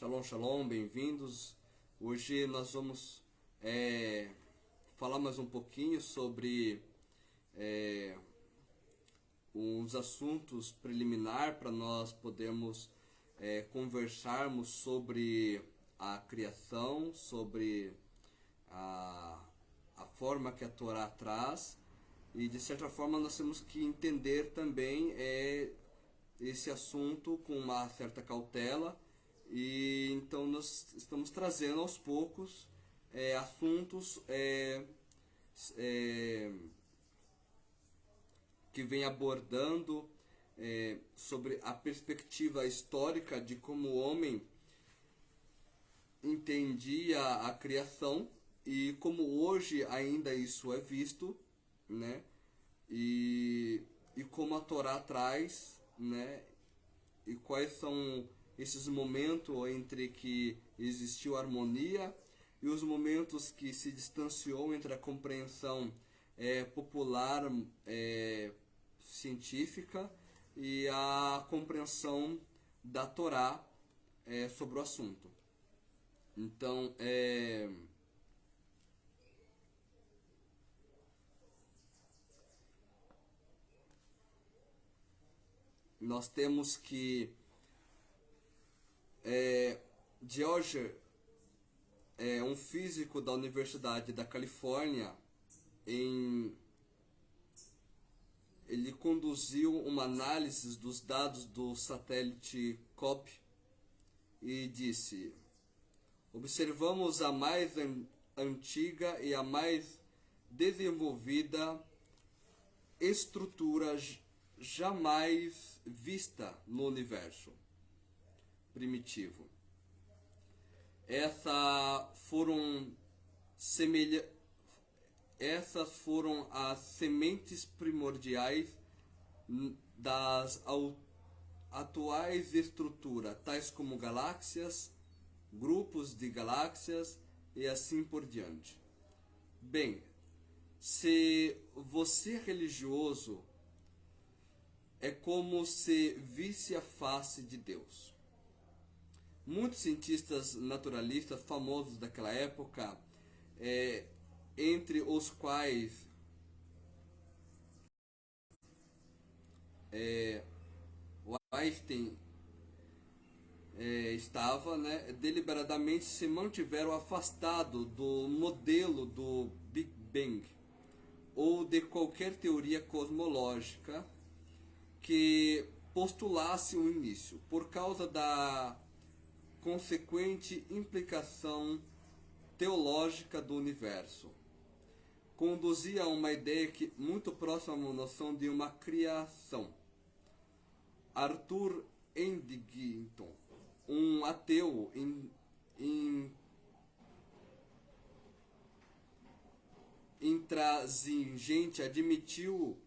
Shalom, shalom, bem-vindos. Hoje nós vamos falar mais um pouquinho sobre uns assuntos preliminar para nós podermos conversarmos sobre a criação, sobre a forma que a Torá traz, e de certa forma nós temos que entender também esse assunto com uma certa cautela. E então nós estamos trazendo aos poucos assuntos que vem abordando sobre a perspectiva histórica de como o homem entendia a criação e como hoje ainda isso é visto, né? E como a Torá traz, né? E quais são esses momentos entre que existiu harmonia e os momentos que se distanciou entre a compreensão popular científica e a compreensão da Torá sobre o assunto. Então, nós temos que George um físico da Universidade da Califórnia, ele conduziu uma análise dos dados do satélite COP e disse: observamos a mais antiga e a mais desenvolvida estrutura jamais vista no universo primitivo. Essas foram as sementes primordiais das atuais estruturas, tais como galáxias, grupos de galáxias e assim por diante. Bem, se você é religioso, é como se visse a face de Deus. Muitos cientistas naturalistas famosos daquela época, entre os quais o Einstein estava, né, deliberadamente se mantiveram afastados do modelo do Big Bang ou de qualquer teoria cosmológica que postulasse um início, por causa da consequente implicação teológica do universo. Conduzia a uma ideia muito próxima à noção de uma criação. Arthur Eddington, um ateu intransigente, admitiu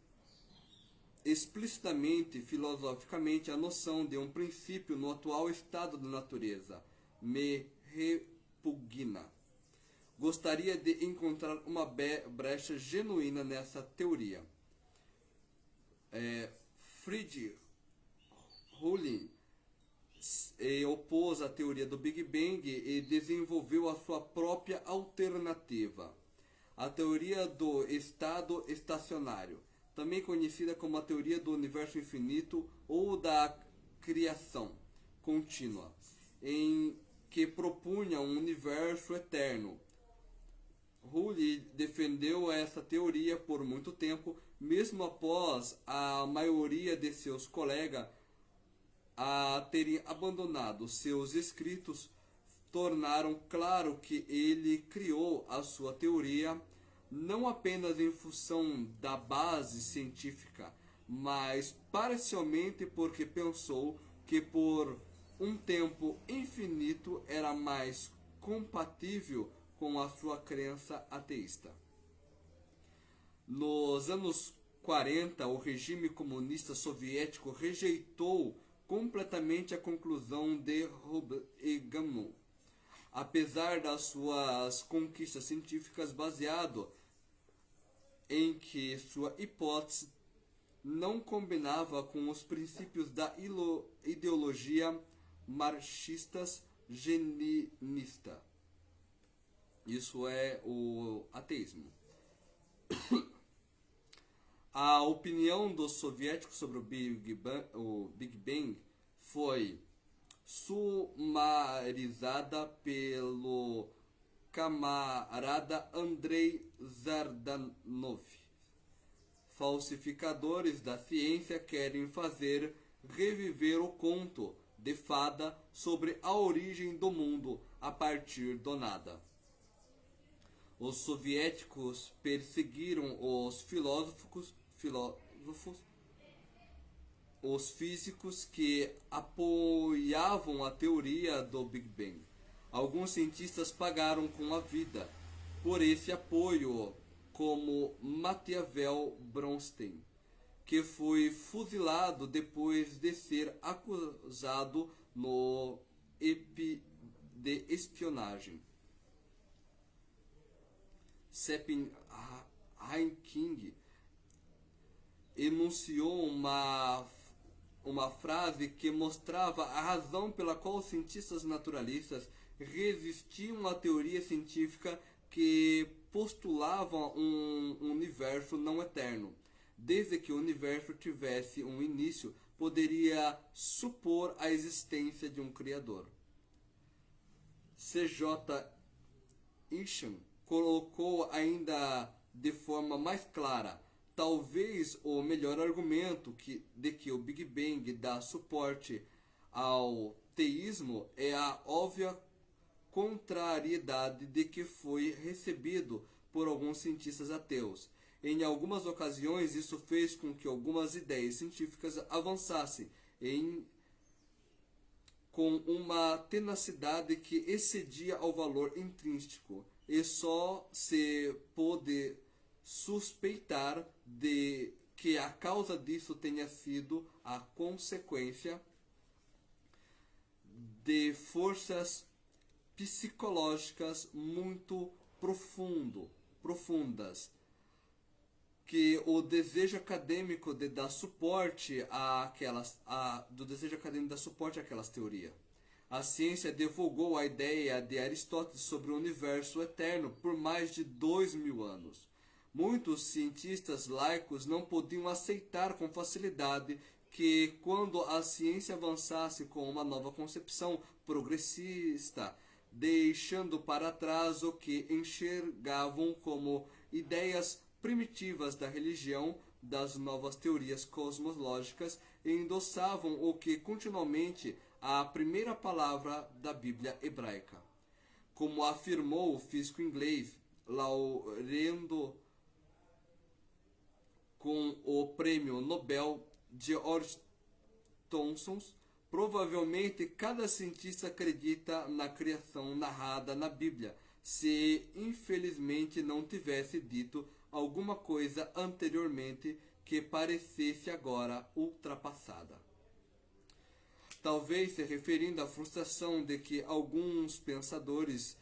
explicitamente, filosoficamente, a noção de um princípio no atual estado da natureza. Me repugna. Gostaria de encontrar uma brecha genuína nessa teoria. Friedrich Holling opôs a teoria do Big Bang e desenvolveu a sua própria alternativa, a teoria do estado estacionário, também conhecida como a teoria do universo infinito ou da criação contínua, em que propunha um universo eterno. Hull defendeu essa teoria por muito tempo, mesmo após a maioria de seus colegas a terem abandonado seus escritos. Tornaram claro que ele criou a sua teoria não apenas em função da base científica, mas parcialmente porque pensou que por um tempo infinito era mais compatível com a sua crença ateísta. Nos anos 40, o regime comunista soviético rejeitou completamente a conclusão de Roentgen, apesar das suas conquistas científicas, baseado em que sua hipótese não combinava com os princípios da ideologia marxistas eugenista. Isso é o ateísmo. A opinião dos soviéticos sobre o Big Bang foi sumarizada pelo camarada Andrei Zardanov. Falsificadores da ciência querem fazer reviver o conto de fada sobre a origem do mundo a partir do nada. Os soviéticos perseguiram os filósofos, os físicos que apoiavam a teoria do Big Bang. Alguns cientistas pagaram com a vida por esse apoio, como Maquiavel Bronstein, que foi fuzilado depois de ser acusado de espionagem. Stephen Hawking enunciou uma frase que mostrava a razão pela qual os cientistas naturalistas resistiam à teoria científica que postulava um universo não eterno. Desde que o universo tivesse um início, poderia supor a existência de um Criador. C.J. Isham colocou ainda de forma mais clara: talvez o melhor argumento de que o Big Bang dá suporte ao teísmo é a óbvia contrariedade de que foi recebido por alguns cientistas ateus. Em algumas ocasiões, isso fez com que algumas ideias científicas avançassem com uma tenacidade que excedia ao valor intrínseco, e só se pôde suspeitar de que a causa disso tenha sido a consequência de forças psicológicas muito profundas, que o desejo acadêmico de dar suporte àquelas teorias. A ciência divulgou a ideia de Aristóteles sobre o universo eterno por mais de 2000 anos. Muitos cientistas laicos não podiam aceitar com facilidade que, quando a ciência avançasse com uma nova concepção progressista, deixando para trás o que enxergavam como ideias primitivas da religião, das novas teorias cosmológicas, e endossavam o que continuamente a primeira palavra da Bíblia hebraica. Como afirmou o físico inglês laureado com o prêmio Nobel George Thomson, provavelmente cada cientista acredita na criação narrada na Bíblia, se infelizmente não tivesse dito alguma coisa anteriormente que parecesse agora ultrapassada. Talvez se referindo à frustração de que alguns pensadores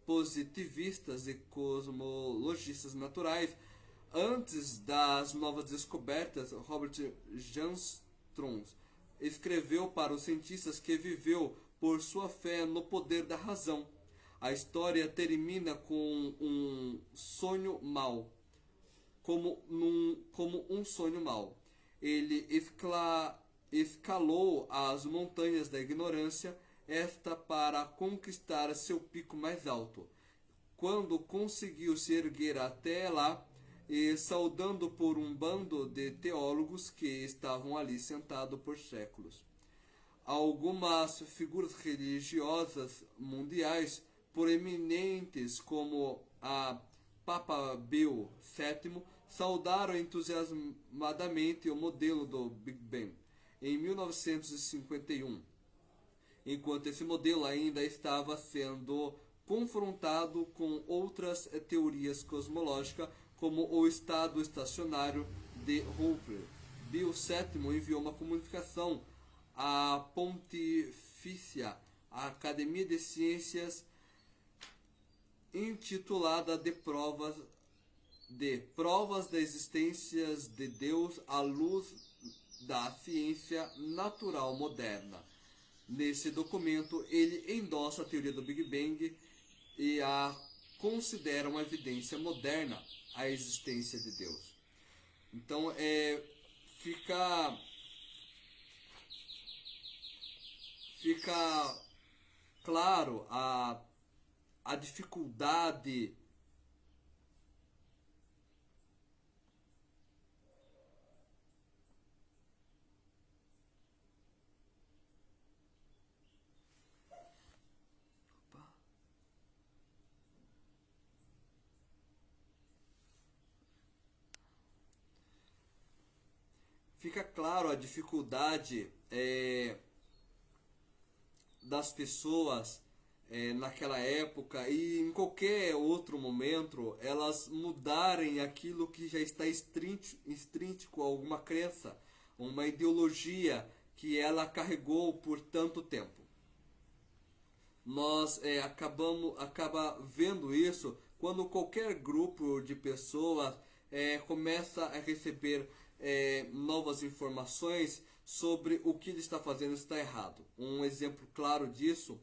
positivistas e cosmologistas naturais, antes das novas descobertas, Robert Johnstone escreveu para os cientistas que viveu por sua fé no poder da razão. A história termina com um sonho mau, como um sonho mau. Ele escalou as montanhas da ignorância, para conquistar seu pico mais alto. Quando conseguiu se erguer até lá, e saudando por um bando de teólogos que estavam ali sentados por séculos. Algumas figuras religiosas mundiais proeminentes, como a Papa Pio VII, saudaram entusiasmadamente o modelo do Big Bang em 1951, enquanto esse modelo ainda estava sendo confrontado com outras teorias cosmológicas, como o estado estacionário de Hoover. Pio VII enviou uma comunicação à Pontifícia Academia de Ciências intitulada de provas da existência de Deus à luz da ciência natural moderna. nesse documento, ele endossa a teoria do Big Bang e a considera uma evidência moderna a existência de Deus. Então, fica claro a dificuldade das pessoas naquela época e em qualquer outro momento elas mudarem aquilo que já está extrínseco a alguma crença, uma ideologia que ela carregou por tanto tempo. Nós acaba vendo isso quando qualquer grupo de pessoas começa a receber novas informações sobre o que ele está fazendo está errado. Um exemplo claro disso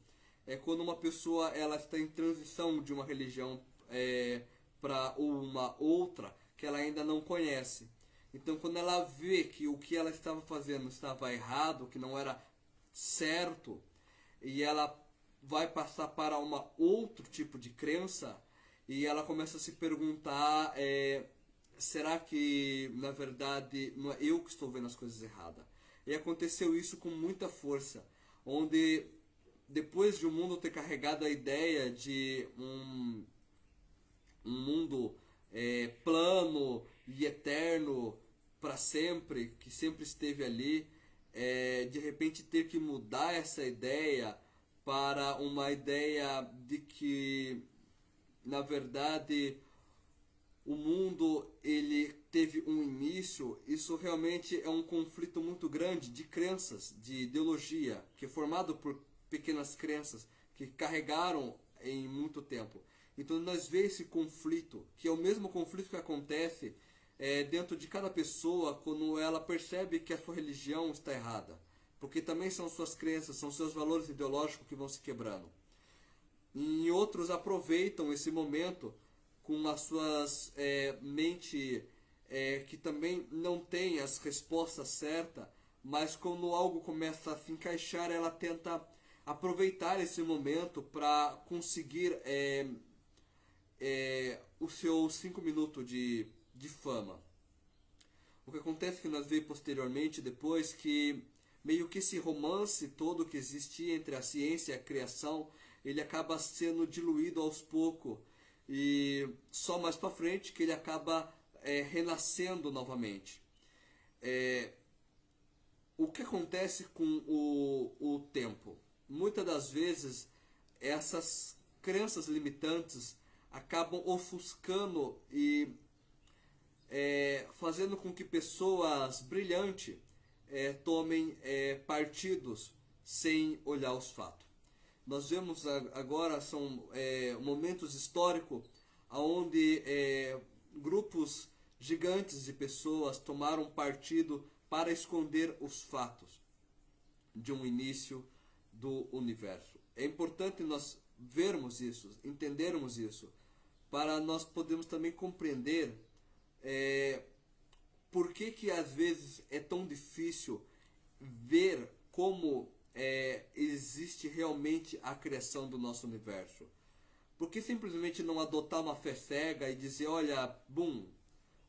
é quando uma pessoa ela está em transição de uma religião para uma outra que ela ainda não conhece. Então, quando ela vê que o que ela estava fazendo estava errado, que não era certo, e ela vai passar para outro tipo de crença, e ela começa a se perguntar: será que na verdade não é eu que estou vendo as coisas erradas? E aconteceu isso com muita força, onde depois de o mundo ter carregado a ideia de um mundo plano e eterno para sempre, que sempre esteve ali, de repente ter que mudar essa ideia para uma ideia de que na verdade o mundo ele teve um início. Isso realmente é um conflito muito grande de crenças, de ideologia, que é formado por pequenas crenças que carregaram em muito tempo. Então nós vemos esse conflito, que é o mesmo conflito que acontece dentro de cada pessoa quando ela percebe que a sua religião está errada, porque também são suas crenças, são seus valores ideológicos que vão se quebrando. E outros aproveitam esse momento com as suas mente que também não tem as respostas certas, mas quando algo começa a se encaixar, ela tenta aproveitar esse momento para conseguir os seus 5 minutos de fama. O que acontece é que nós vemos posteriormente, depois, que meio que esse romance todo que existia entre a ciência e a criação, ele acaba sendo diluído aos poucos, e só mais para frente que ele acaba renascendo novamente. O que acontece com o tempo? Muitas das vezes essas crenças limitantes acabam ofuscando e fazendo com que pessoas brilhantes tomem partidos sem olhar os fatos. Nós vemos agora são momentos históricos onde grupos gigantes de pessoas tomaram partido para esconder os fatos de um início do universo. É importante nós vermos isso, entendermos isso, para nós podermos também compreender por que às vezes é tão difícil ver como existe realmente a criação do nosso universo. Por que simplesmente não adotar uma fé cega e dizer, olha, bum,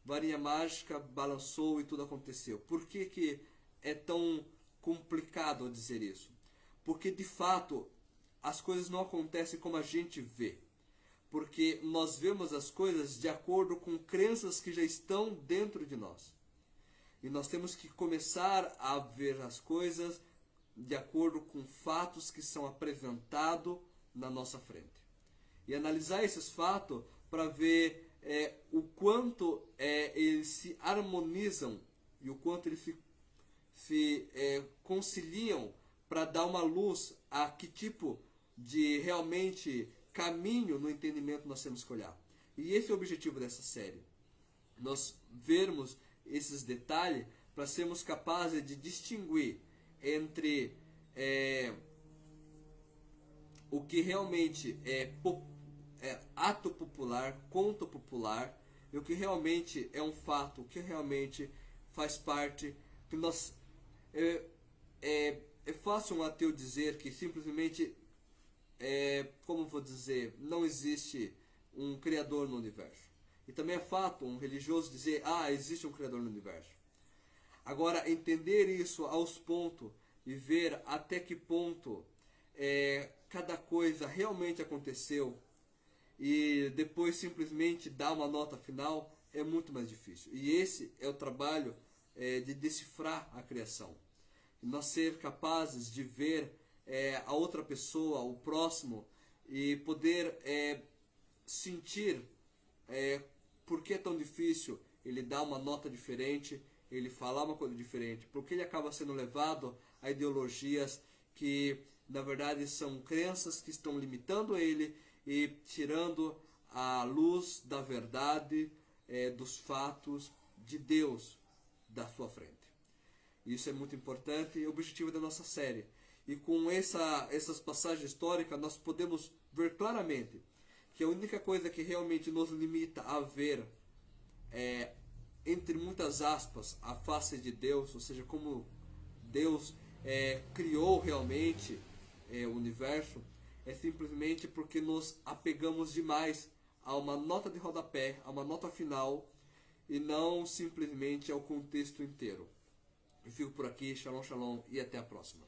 varinha mágica, balançou e tudo aconteceu? Por que é tão complicado dizer isso? Porque de fato as coisas não acontecem como a gente vê. Porque nós vemos as coisas de acordo com crenças que já estão dentro de nós. E nós temos que começar a ver as coisas de acordo com fatos que são apresentados na nossa frente. E analisar esses fatos para ver o quanto eles se harmonizam e o quanto eles se conciliam para dar uma luz a que tipo de realmente caminho no entendimento nós temos que olhar. E esse é o objetivo dessa série. Nós vermos esses detalhes para sermos capazes de distinguir entre que realmente é ato popular, conto popular, e o que realmente é um fato, o que realmente faz parte, que nós é fácil um ateu dizer que simplesmente como vou dizer, não existe um criador no universo. E também é fato um religioso dizer, existe um criador no universo. Agora, entender isso aos pontos e ver até que ponto cada coisa realmente aconteceu e depois simplesmente dar uma nota final é muito mais difícil. E esse é o trabalho de decifrar a criação. Nós ser capazes de ver a outra pessoa, o próximo, e poder sentir por que é tão difícil ele dar uma nota diferente, ele falar uma coisa diferente, porque ele acaba sendo levado a ideologias que na verdade são crenças que estão limitando ele e tirando a luz da verdade, dos fatos de Deus da sua frente. Isso é muito importante e é o objetivo da nossa série. E com essas passagens históricas nós podemos ver claramente que a única coisa que realmente nos limita a ver, entre muitas aspas, a face de Deus, ou seja, como Deus criou realmente o universo, é simplesmente porque nos apegamos demais a uma nota de rodapé, a uma nota final, e não simplesmente ao contexto inteiro. Eu fico por aqui, shalom, shalom, e até a próxima.